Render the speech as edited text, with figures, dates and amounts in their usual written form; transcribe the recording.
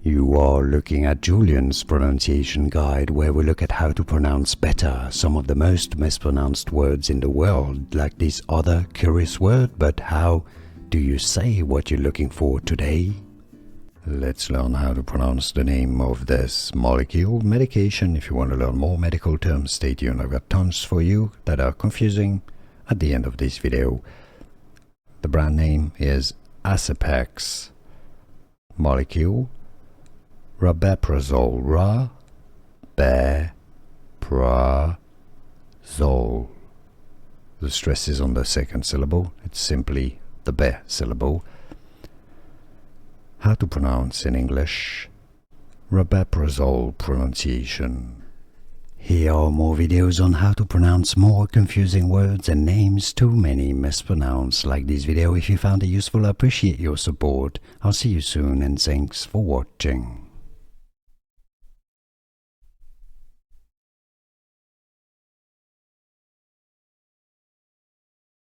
You are looking at Julian's pronunciation guide, where we look at how to pronounce better some of the most mispronounced words in the world, like this other curious word. But how do you say what you're looking for today? Let's learn how to pronounce the name of this molecule, medication. If you want to learn more medical terms, stay tuned. I've got tons for you that are confusing at the end of this video. The brand name is AcipHex. Molecule Rabeprazole. Rabeprazole. The stress is on the second syllable. It's simply the be syllable. How to pronounce in English. Rabeprazole pronunciation. Here are more videos on how to pronounce more confusing words and names too many mispronounced. Like this video if you found it useful. I appreciate your support. I'll see you soon and thanks for watching.